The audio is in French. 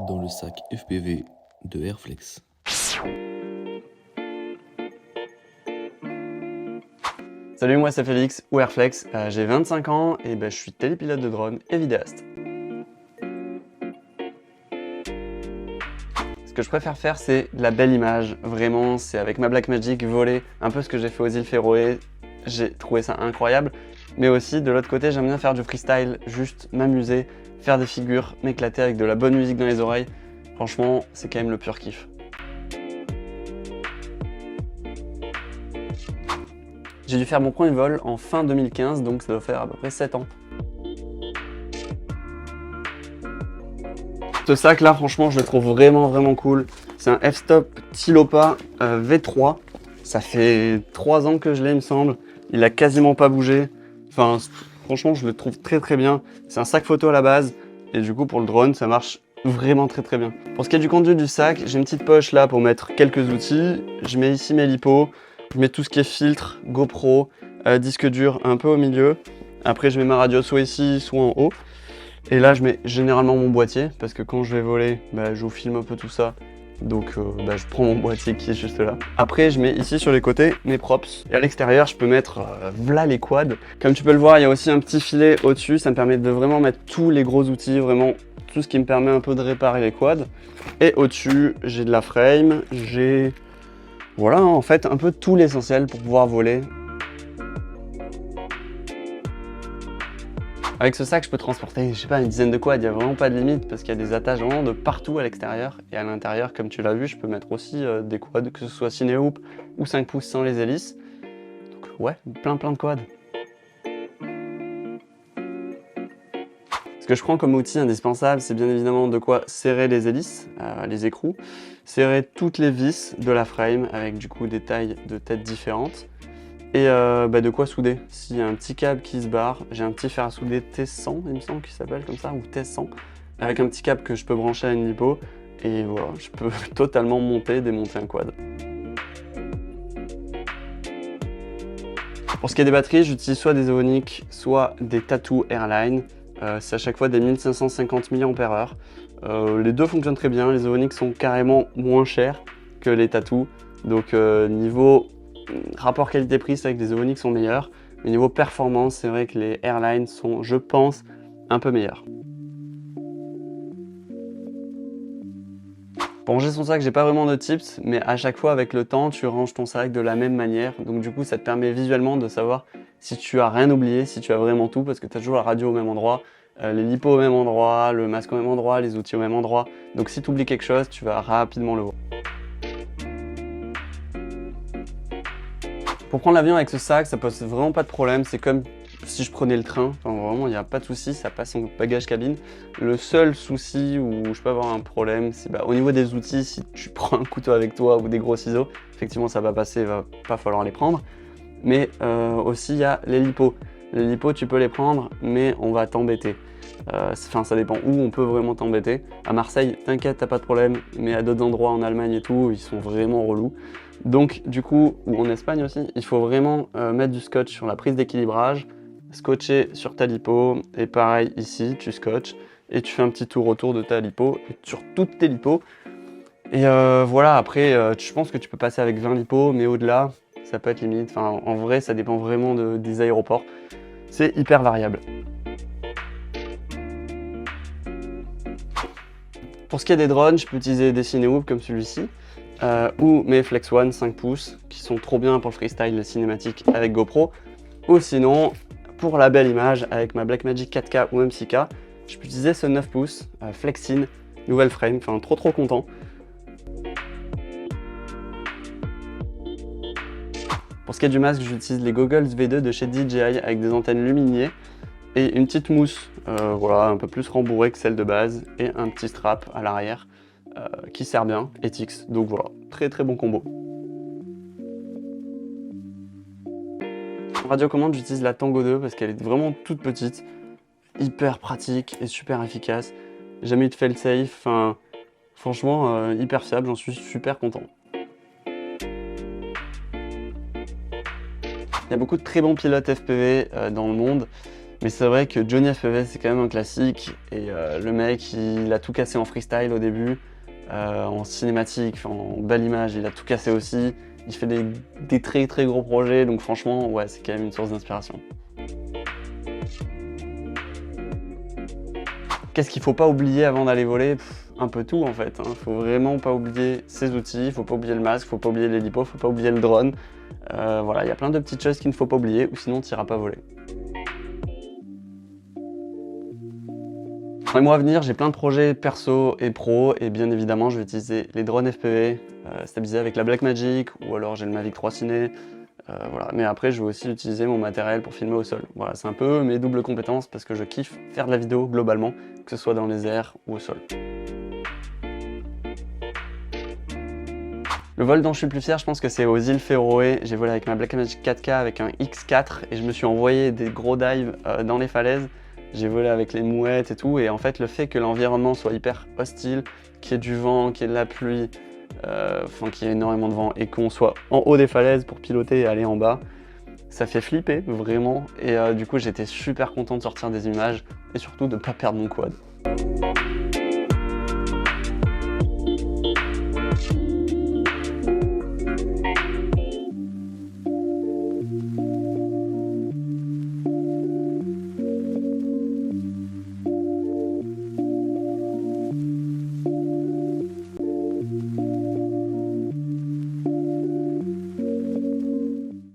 dans le sac FPV de Airflex. Salut, moi c'est Félix ou Airflex, j'ai 25 ans et je suis télépilote de drone et vidéaste. Ce que je préfère faire, c'est de la belle image, vraiment, c'est avec ma Blackmagic voler, un peu ce que j'ai fait aux îles Féroé, j'ai trouvé ça incroyable. Mais aussi, de l'autre côté, j'aime bien faire du freestyle, juste m'amuser, faire des figures, m'éclater avec de la bonne musique dans les oreilles. Franchement, c'est quand même le pur kiff. J'ai dû faire mon premier vol en fin 2015, donc ça doit faire à peu près 7 ans. Ce sac là, franchement, je le trouve vraiment cool. C'est un F-Stop Tilopa V3. Ça fait 3 ans que je l'ai, il me semble. Il a quasiment pas bougé. Enfin, franchement, je le trouve très bien. C'est un sac photo à la base. Et du coup, pour le drone, ça marche vraiment très bien. Pour ce qui est du contenu du sac, j'ai une petite poche là pour mettre quelques outils. Je mets ici mes lipos. Je mets tout ce qui est filtre, GoPro, disque dur un peu au milieu. Après, je mets ma radio soit ici, soit en haut. Et là, je mets généralement mon boîtier, parce que quand je vais voler, je vous filme un peu tout ça. Donc je prends mon boîtier qui est juste là. Après, je mets ici sur les côtés mes props. Et à l'extérieur, je peux mettre v'là les quads. Comme tu peux le voir, il y a aussi un petit filet au-dessus. Ça me permet de vraiment mettre tous les gros outils, vraiment tout ce qui me permet un peu de réparer les quads. Et au-dessus, j'ai de la frame, j'ai... Voilà, en fait, un peu tout l'essentiel pour pouvoir voler. Avec ce sac, je peux transporter, je sais pas, une dizaine de quads, il n'y a vraiment pas de limite parce qu'il y a des attaches vraiment de partout à l'extérieur. Et à l'intérieur, comme tu l'as vu, je peux mettre aussi des quads, que ce soit ciné-hoop ou 5 pouces sans les hélices. Donc ouais, plein de quads. Ce que je prends comme outil indispensable, c'est bien évidemment de quoi serrer les hélices, les écrous, serrer toutes les vis de la frame avec du coup des tailles de tête différentes. Et de quoi souder. S'il y a un petit câble qui se barre, j'ai un petit fer à souder T100, il me semble qu'il s'appelle comme ça, ou T100, avec un petit câble que je peux brancher à une lipo, et voilà, je peux totalement monter et démonter un quad. Pour ce qui est des batteries, j'utilise soit des Evonik, soit des Tattu Airline. C'est à chaque fois des 1550 mAh. Les deux fonctionnent très bien, les Evonik sont carrément moins chers que les Tattu, donc niveau rapport qualité-prix, c'est vrai que les Evonik sont meilleurs, mais niveau performance, c'est vrai que les Airlines sont, je pense, un peu meilleurs. Pour ranger son sac, j'ai pas vraiment de tips, mais à chaque fois, avec le temps, tu ranges ton sac de la même manière, donc du coup, ça te permet visuellement de savoir si tu as rien oublié, si tu as vraiment tout, parce que tu as toujours la radio au même endroit, les lipos au même endroit, le masque au même endroit, les outils au même endroit, donc si tu oublies quelque chose, tu vas rapidement le voir. Pour prendre l'avion avec ce sac, ça pose vraiment pas de problème, c'est comme si je prenais le train, enfin vraiment il n'y a pas de souci, ça passe en bagage cabine. Le seul souci où je peux avoir un problème, c'est au niveau des outils, si tu prends un couteau avec toi ou des gros ciseaux, effectivement ça va passer, il va pas falloir les prendre. Mais aussi il y a les lipos. Les lipos tu peux les prendre, mais on va t'embêter. Enfin ça dépend où on peut vraiment t'embêter. À Marseille, t'inquiète, t'as pas de problème, mais à d'autres endroits en Allemagne et tout, ils sont vraiment relous. Donc du coup, ou en Espagne aussi, il faut vraiment mettre du scotch sur la prise d'équilibrage, scotcher sur ta lipo, et pareil ici, tu scotches, et tu fais un petit tour autour de ta lipo, et sur toutes tes lipos. Et voilà, après, je pense que tu peux passer avec 20 lipos, mais au-delà, ça peut être limite. Enfin, en vrai, ça dépend vraiment des aéroports. C'est hyper variable. Pour ce qui est des drones, je peux utiliser des ciné-hoop comme celui-ci, ou mes Flex One 5 pouces qui sont trop bien pour le freestyle, les cinématiques avec GoPro, ou sinon pour la belle image avec ma Blackmagic 4K ou même 6K, je peux utiliser ce 9 pouces Flexin, nouvelle frame, enfin trop content. Pour ce qui est du masque, j'utilise les Goggles V2 de chez DJI avec des antennes Luminier et une petite mousse, voilà, un peu plus rembourrée que celle de base, et un petit strap à l'arrière qui sert bien, Etix, donc voilà, très bon combo. En radiocommande, j'utilise la Tango 2 parce qu'elle est vraiment toute petite, hyper pratique et super efficace. Jamais eu de fail-safe, enfin, franchement, hyper fiable, j'en suis super content. Il y a beaucoup de très bons pilotes FPV dans le monde. Mais c'est vrai que Johnny FPV, c'est quand même un classique. Et le mec, il a tout cassé en freestyle au début, en cinématique, en belle image, il a tout cassé aussi. Il fait des très très gros projets, donc franchement, ouais, c'est quand même une source d'inspiration. Qu'est-ce qu'il faut pas oublier avant d'aller voler? Un peu tout en fait. Faut vraiment pas oublier ses outils, faut pas oublier le masque, faut pas oublier l'hélipo, faut pas oublier le drone. Voilà, il y a plein de petites choses qu'il ne faut pas oublier, ou sinon tu n'iras pas voler. Dans les mois à venir, j'ai plein de projets perso et pro, et bien évidemment, je vais utiliser les drones FPV, stabilisés avec la Blackmagic, ou alors j'ai le Mavic 3 Ciné. Voilà. Mais après, je vais aussi utiliser mon matériel pour filmer au sol. Voilà, c'est un peu mes doubles compétences parce que je kiffe faire de la vidéo globalement, que ce soit dans les airs ou au sol. Le vol dont je suis le plus fier, je pense que c'est aux îles Féroé. J'ai volé avec ma Blackmagic 4K avec un X4 et je me suis envoyé des gros dives dans les falaises. J'ai volé avec les mouettes et tout, et en fait le fait que l'environnement soit hyper hostile, qu'il y ait du vent, qu'il y ait de la pluie, qu'il y ait énormément de vent et qu'on soit en haut des falaises pour piloter et aller en bas, ça fait flipper vraiment. Et du coup j'étais super content de sortir des images et surtout de ne pas perdre mon quad.